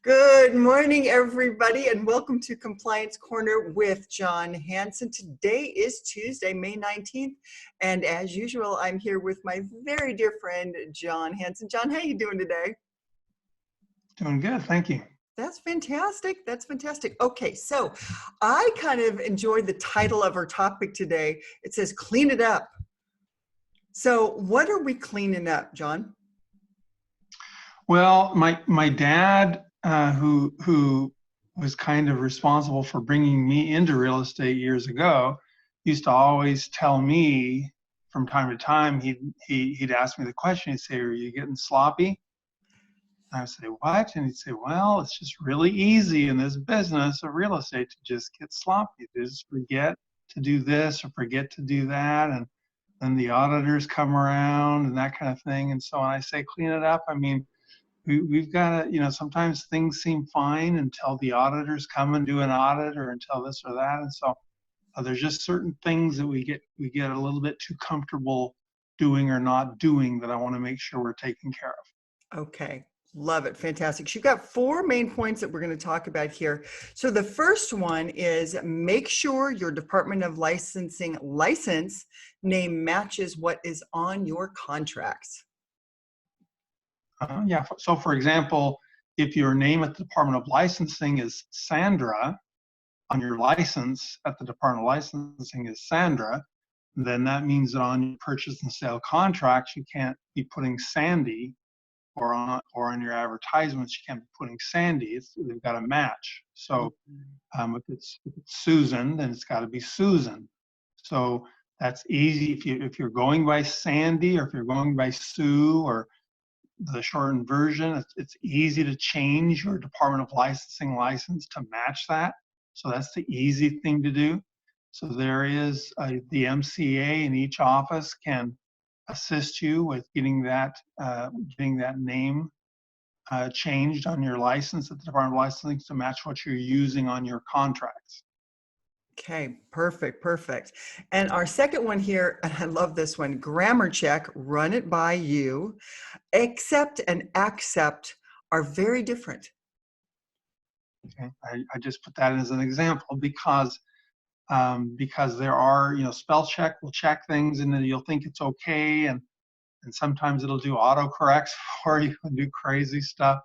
Good morning, everybody, and welcome to Compliance Corner with John Hanson. Today is Tuesday, May 19th, and as usual, I'm here with my very dear friend, John Hanson. John, how you doing today? Doing good, thank you. That's fantastic. That's fantastic. Okay, so I kind of enjoyed the title of our topic today. It says, Clean It Up. So what are we cleaning up, John? Well, my dad, who was kind of responsible for bringing me into real estate years ago, used to always tell me from time to time. He'd ask me the question. He'd say, "Are you getting sloppy?" I would say, "What?" And he'd say, "Well, it's just really easy in this business of real estate to just get sloppy. To just forget to do this or forget to do that, and then the auditors come around and that kind of thing." And so when I say clean it up, I mean we've got to, sometimes things seem fine until the auditors come and do an audit or until this or that. And so there's just certain things that we get a little bit too comfortable doing or not doing that I want to make sure we're taking care of. Okay, love it. Fantastic. So you've got four main points that we're going to talk about here. So the first one is make sure your Department of Licensing license name matches what is on your contracts. Yeah. So for example, if your name at the Department of Licensing is Sandra, on your license at the Department of Licensing is Sandra, then that means that on your purchase and sale contracts, you can't be putting Sandy, or on your advertisements, you can't be putting Sandy. They've got to match. So if it's Susan, then it's got to be Susan. So that's easy. If you're going by Sandy, or if you're going by Sue, or the shortened version, it's easy to change your Department of Licensing license to match that. So that's the easy thing to do. So there is the MCA in each office can assist you with getting that name changed on your license at the Department of Licensing to match what you're using on your contracts. Okay, perfect, perfect. And our second one here, and I love this one, grammar check, run it by you. Accept and accept are very different. Okay, I just put that as an example because there are, spell check will check things and then you'll think it's okay, and sometimes it'll do autocorrects for you and do crazy stuff.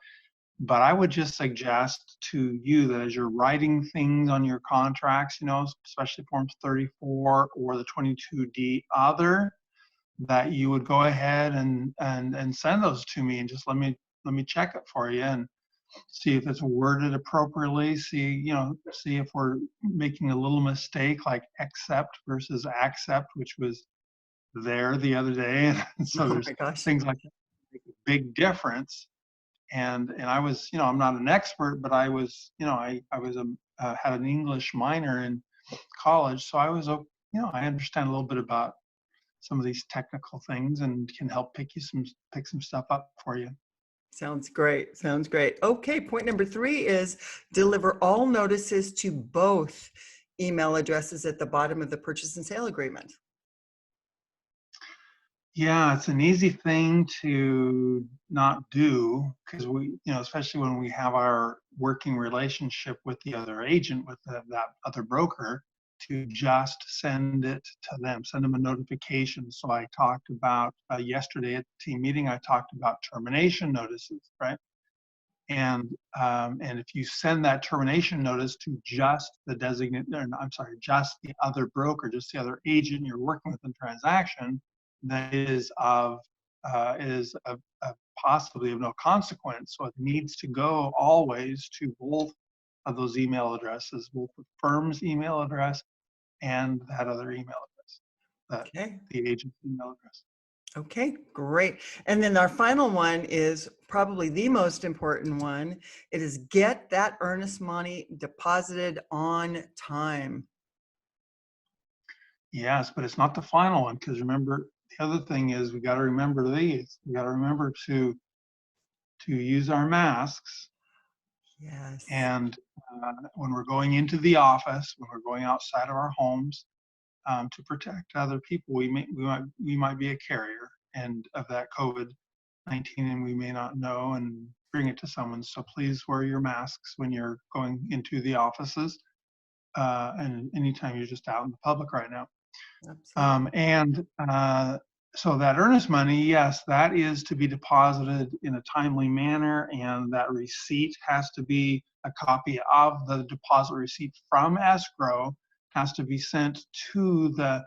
But I would just suggest to you that as you're writing things on your contracts, especially Forms 34 or the 22D other, that you would go ahead and send those to me and just let me check it for you and see if it's worded appropriately. See if we're making a little mistake like accept versus accept, which was there the other day. And so Oh there's my gosh. things like that make a big difference. And I was, I'm not an expert, but I was, I was had an English minor in college, so I was, I understand a little bit about some of these technical things and can help pick some stuff up for you. Sounds great. Sounds great. Okay, point number three is deliver all notices to both email addresses at the bottom of the purchase and sale agreement. Yeah, it's an easy thing to not do because especially when we have our working relationship with the other agent, with that other broker, to just send it to them, send them a notification. So I talked about yesterday at the team meeting, I talked about termination notices, right? And if you send that termination notice to just the just the other broker, just the other agent you're working with in the transaction, that is possibly of no consequence. So it needs to go always to both of those email addresses, both the firm's email address and that other email address, Okay. the agent's email address. Okay, great. And then our final one is probably the most important one. It is get that earnest money deposited on time. Yes, but it's not the final one, because remember, the other thing is we got to remember these. We got to remember to use our masks, Yes. and when we're going into the office, when we're going outside of our homes, to protect other people. We might be a carrier and of that COVID and we may not know and bring it to someone. So please wear your masks when you're going into the offices and anytime you're just out in the public right now. Absolutely. So that earnest money, yes, that is to be deposited in a timely manner, and that receipt has to be a copy of the deposit receipt from escrow, has to be sent to the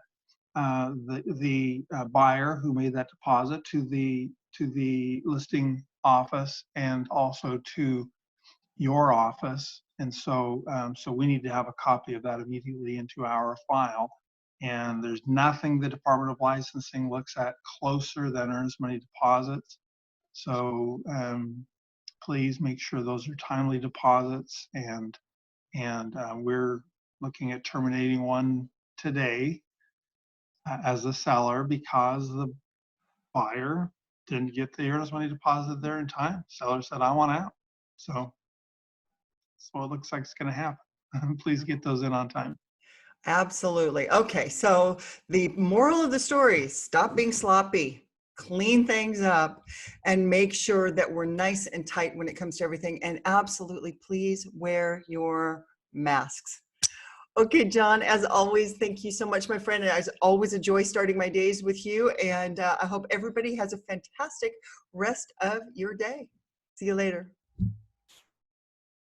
buyer who made that deposit, to the listing office, and also to your office. And so we need to have a copy of that immediately into our file. And there's nothing the Department of Licensing looks at closer than earnest money deposits. So please make sure those are timely deposits. And we're looking at terminating one today as a seller because the buyer didn't get the earnest money deposit there in time. Seller said, I want out. So it looks like it's going to happen. Please get those in on time. Absolutely. Okay, so the moral of the story is stop being sloppy, clean things up, and make sure that we're nice and tight when it comes to everything. And absolutely, please wear your masks. Okay, John, as always, thank you so much, my friend. And I always enjoy starting my days with you. And I hope everybody has a fantastic rest of your day. See you later.